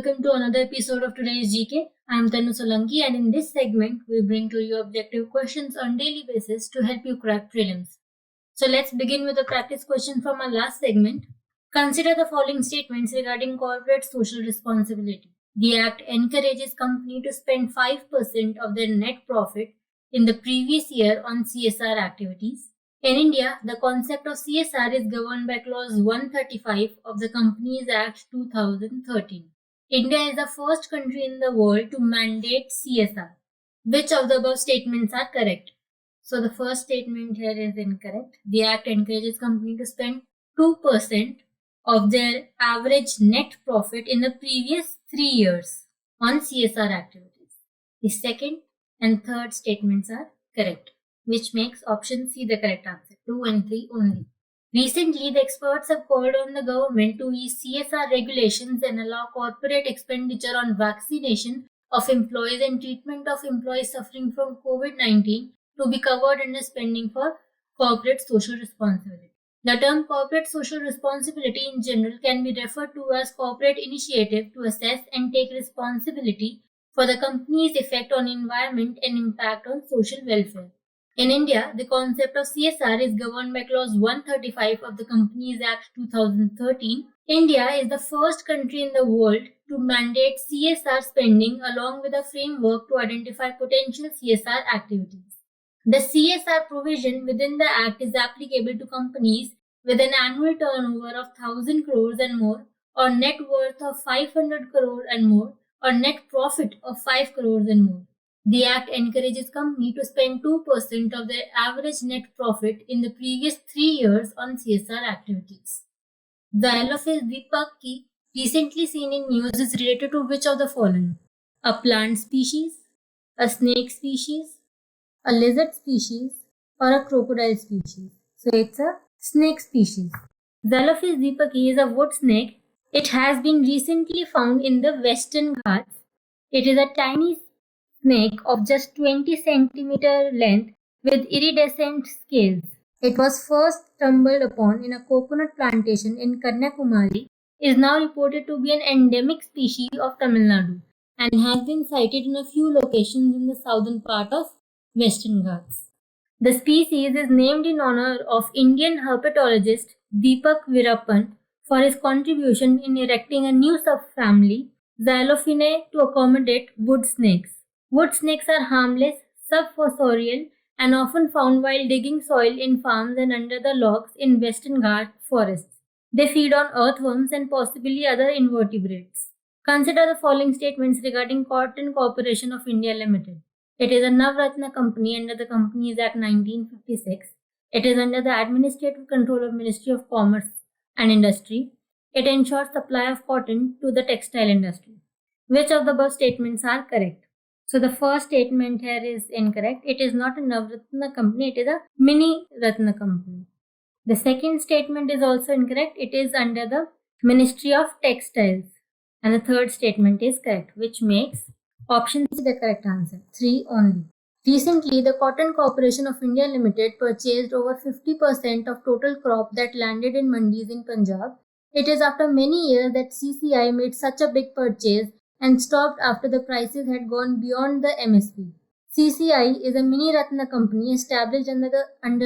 welcome to another episode of today's GK. I am Tanu Solanki, and in this segment, we bring to you objective questions on daily basis to help you crack prelims. So let's begin with a practice question from our last segment. Consider the following statements regarding corporate social responsibility. The Act encourages company to spend 5% of their net profit in the previous year on CSR activities. In India, the concept of CSR is governed by Clause 135 of the Companies Act 2013. India is the first country in the world to mandate CSR. Which of the above statements are correct? So the first statement here is incorrect. The Act encourages company to spend 2% of their average net profit in the previous 3 years on CSR activities. The second and third statements are correct, which makes option C the correct answer. 2 and 3 only. Recently, the experts have called on the government to ease CSR regulations and allow corporate expenditure on vaccination of employees and treatment of employees suffering from COVID-19 to be covered under spending for corporate social responsibility. The term corporate social responsibility in general can be referred to as corporate initiative to assess and take responsibility for the company's effect on environment and impact on social welfare. In India, the concept of CSR is governed by Clause 135 of the Companies Act 2013. India is the first country in the world to mandate CSR spending along with a framework to identify potential CSR activities. The CSR provision within the Act is applicable to companies with an annual turnover of 1,000 crores and more, or net worth of 500 crore and more, or net profit of 5 crores and more. The Act encourages companies to spend 2% of their average net profit in the previous 3 years on CSR activities. The Yellowfish Deepaki recently seen in news is related to which of the following? A plant species, a snake species, a lizard species, or a crocodile species. So it's a snake species. Yellowfish Deepaki is a wood snake. It has been recently found in the Western Ghats. It is a tiny snake of just 20 centimeter length with iridescent scales. It was first stumbled upon in a coconut plantation in Kanyakumari, is now reported to be an endemic species of Tamil Nadu and has been sighted in a few locations in the southern part of Western Ghats. The species is named in honor of Indian herpetologist Deepak Virappan for his contribution in erecting a new subfamily, Xylophinae, to accommodate wood snakes. Wood snakes are harmless, subfossorial, and often found while digging soil in farms and under the logs in Western Ghat forests. They feed on earthworms and possibly other invertebrates. Consider the following statements regarding Cotton Corporation of India Limited. It is a Navratna company under the Companies Act 1956. It is under the administrative control of Ministry of Commerce and Industry. It ensures supply of cotton to the textile industry. Which of the above statements are correct? So the first statement here is incorrect. It is not a Navratna company, it is a Mini Ratna company. The second statement is also incorrect. It is under the Ministry of Textiles. And the third statement is correct, which makes option C the correct answer. 3 only. Recently, the Cotton Corporation of India Limited purchased over 50% of total crop that landed in mandis in Punjab. It is after many years that CCI made such a big purchase and stopped after the prices had gone beyond the MSP. CCI is a Mini Ratna company established under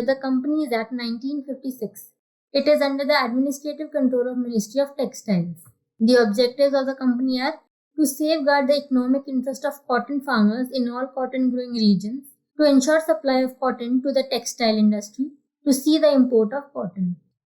the Companies Act 1956. It is under the administrative control of Ministry of Textiles. The objectives of the company are to safeguard the economic interest of cotton farmers in all cotton growing regions, to ensure supply of cotton to the textile industry, to see the import of cotton.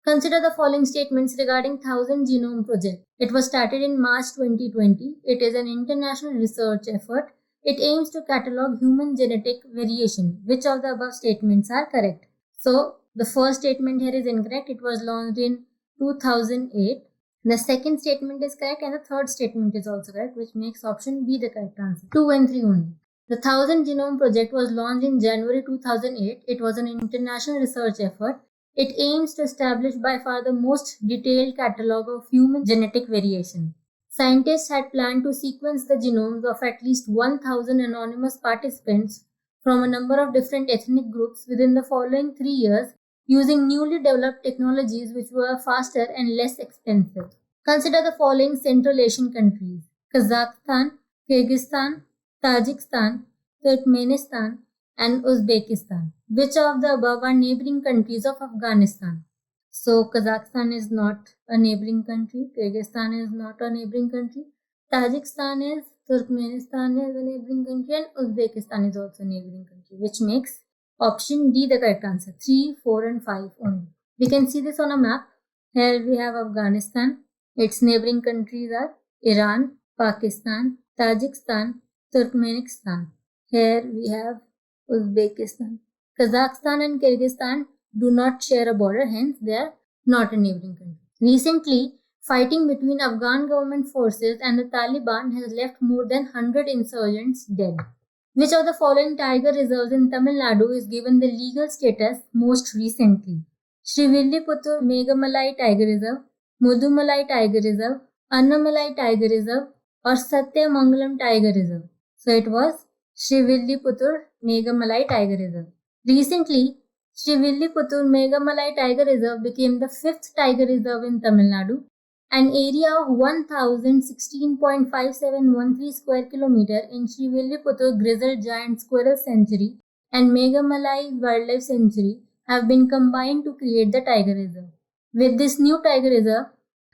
Consider the following statements regarding 1,000 Genome Project. It was started in March 2020. It is an international research effort. It aims to catalog human genetic variation. Which of the above statements are correct? So, the first statement here is incorrect. It was launched in 2008. The second statement is correct and the third statement is also correct, which makes option B the correct answer. 2 and 3 only. The 1,000 Genome Project was launched in January 2008. It was an international research effort. It aims to establish by far the most detailed catalogue of human genetic variation. Scientists had planned to sequence the genomes of at least 1,000 anonymous participants from a number of different ethnic groups within the following 3 years using newly developed technologies which were faster and less expensive. Consider the following Central Asian countries: Kazakhstan, Kyrgyzstan, Tajikistan, Turkmenistan, and Uzbekistan. Which of the above are neighboring countries of Afghanistan? So Kazakhstan is not a neighboring country, Kyrgyzstan is not a neighboring country, Tajikistan is, Turkmenistan is a neighboring country, and Uzbekistan is also a neighboring country, which makes option D the correct answer. 3, 4 and 5 only. We can see this on a map. Here we have Afghanistan. Its neighboring countries are Iran, Pakistan, Tajikistan, Turkmenistan. Here we have Uzbekistan. Kazakhstan and Kyrgyzstan do not share a border, hence they are not a neighboring country. Recently, fighting between Afghan government forces and the Taliban has left more than 100 insurgents dead. Which of the following tiger reserves in Tamil Nadu is given the legal status most recently? Srivilliputur Megamalai Tiger Reserve, Mudumalai Tiger Reserve, Annamalai Tiger Reserve, or Satyamangalam Tiger Reserve. So it was Srivilliputur Megamalai Tiger Reserve. Recently, Srivilliputur Megamalai Tiger Reserve became the fifth tiger reserve in Tamil Nadu. An area of 1016.5713 square kilometer in Srivilliputur Grizzled Giant Squirrel Sanctuary and Megamalai Wildlife Sanctuary have been combined to create the tiger reserve. With this new tiger reserve,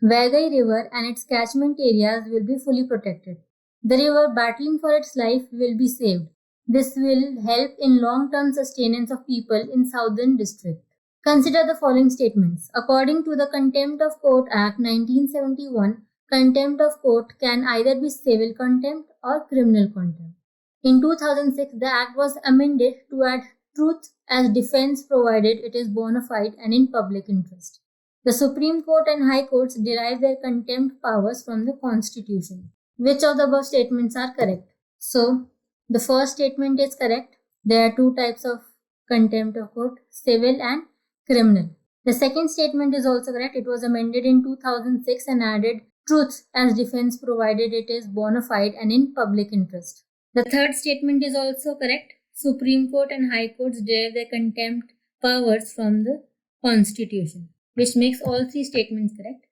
Vagai River and its catchment areas will be fully protected. The river battling for its life will be saved. This will help in long-term sustenance of people in Southern District. Consider the following statements. According to the Contempt of Court Act 1971, contempt of court can either be civil contempt or criminal contempt. In 2006, the act was amended to add truth as defense provided it is bona fide and in public interest. The Supreme Court and High Courts derive their contempt powers from the Constitution. Which of the above statements are correct? So, the first statement is correct. There are two types of contempt of court, civil and criminal. The second statement is also correct. It was amended in 2006 and added truth as defense provided it is bona fide and in public interest. The third statement is also correct. Supreme Court and High Courts derive their contempt powers from the Constitution, which makes all three statements correct.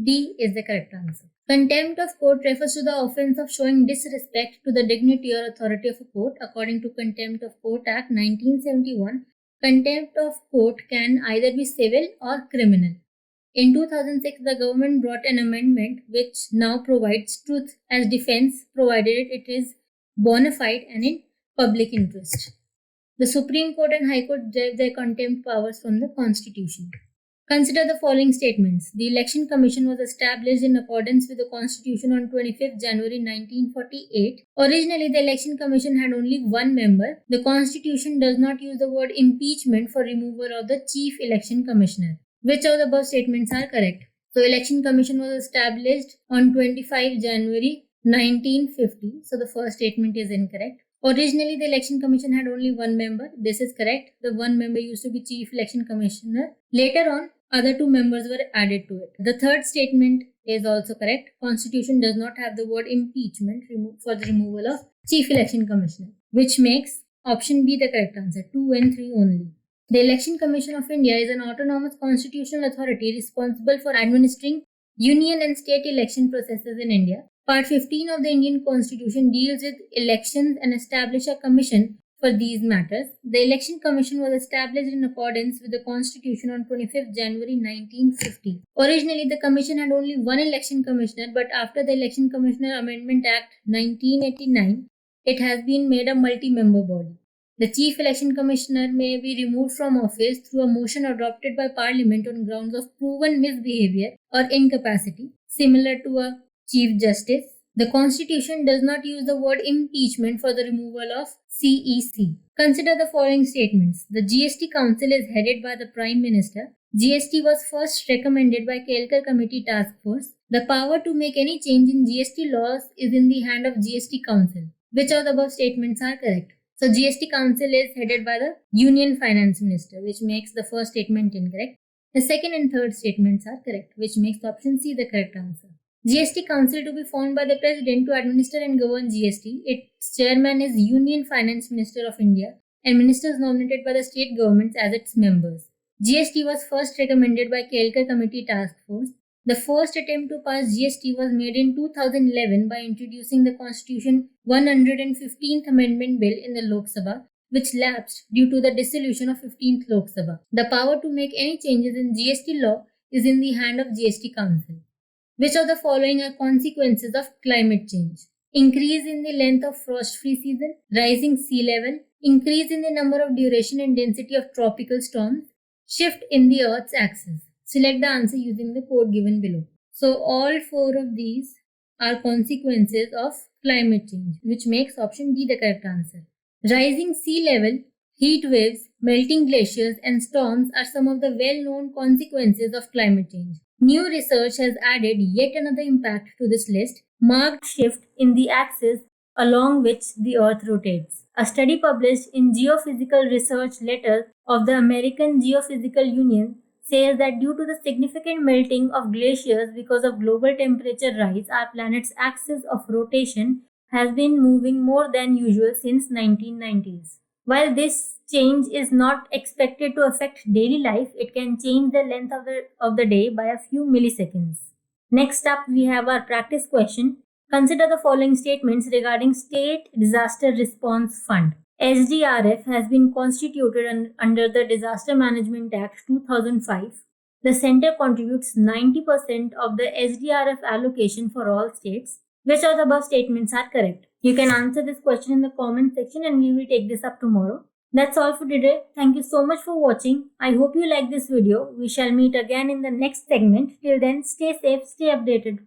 D is the correct answer. Contempt of court refers to the offense of showing disrespect to the dignity or authority of a court. According to Contempt of Court Act 1971, contempt of court can either be civil or criminal. In 2006, the government brought an amendment which now provides truth as defense provided it is bona fide and in public interest. The Supreme Court and High Court derive their contempt powers from the Constitution. Consider the following statements. The Election Commission was established in accordance with the Constitution on 25th January 1948. Originally, the Election Commission had only one member. The Constitution does not use the word impeachment for removal of the Chief Election Commissioner. Which of the above statements are correct? So, Election Commission was established on 25 January 1950. So, the first statement is incorrect. Originally, the Election Commission had only one member. This is correct. The one member used to be Chief Election Commissioner. Later on, other two members were added to it. The third statement is also correct. Constitution does not have the word impeachment for the removal of Chief Election Commissioner, which makes option B the correct answer. 2 and 3 only. The Election Commission of India is an autonomous constitutional authority responsible for administering union and state election processes in India. Part 15 of the Indian Constitution deals with elections and establishes a commission for these matters. The Election Commission was established in accordance with the Constitution on 25th January 1950. Originally, the Commission had only one election commissioner, but after the Election Commissioner Amendment Act 1989, it has been made a multi-member body. The Chief Election Commissioner may be removed from office through a motion adopted by Parliament on grounds of proven misbehavior or incapacity, similar to a Chief Justice. The Constitution does not use the word impeachment for the removal of CEC. Consider the following statements. The GST Council is headed by the Prime Minister. GST was first recommended by Kelkar Committee Task Force. The power to make any change in GST laws is in the hand of GST Council. Which of the above statements are correct? So GST Council is headed by the Union Finance Minister, which makes the first statement incorrect. The second and third statements are correct, which makes option C the correct answer. GST Council to be formed by the President to administer and govern GST. Its chairman is Union Finance Minister of India and ministers nominated by the state governments as its members. GST was first recommended by Kelkar Committee Task Force. The first attempt to pass GST was made in 2011 by introducing the Constitution 115th Amendment Bill in the Lok Sabha, which lapsed due to the dissolution of 15th Lok Sabha. The power to make any changes in GST law is in the hand of GST Council. Which of the following are consequences of climate change? Increase in the length of frost-free season, rising sea level, increase in the number of duration and density of tropical storms, shift in the Earth's axis. Select the answer using the code given below. So all four of these are consequences of climate change, which makes option D the correct answer. Rising sea level, heat waves, melting glaciers and storms are some of the well-known consequences of climate change. New research has added yet another impact to this list, marked shift in the axis along which the Earth rotates. A study published in Geophysical Research Letters of the American Geophysical Union says that due to the significant melting of glaciers because of global temperature rise, our planet's axis of rotation has been moving more than usual since 1990s. While this change is not expected to affect daily life, it can change the length of the day by a few milliseconds. Next up, we have our practice question. Consider the following statements regarding State Disaster Response Fund. SDRF has been constituted under the Disaster Management Act 2005. The center contributes 90% of the SDRF allocation for all states. Which of the above statements are correct? You can answer this question in the comment section and we will take this up tomorrow. That's all for today. Thank you so much for watching. I hope you like this video. We shall meet again in the next segment. Till then, stay safe, stay updated.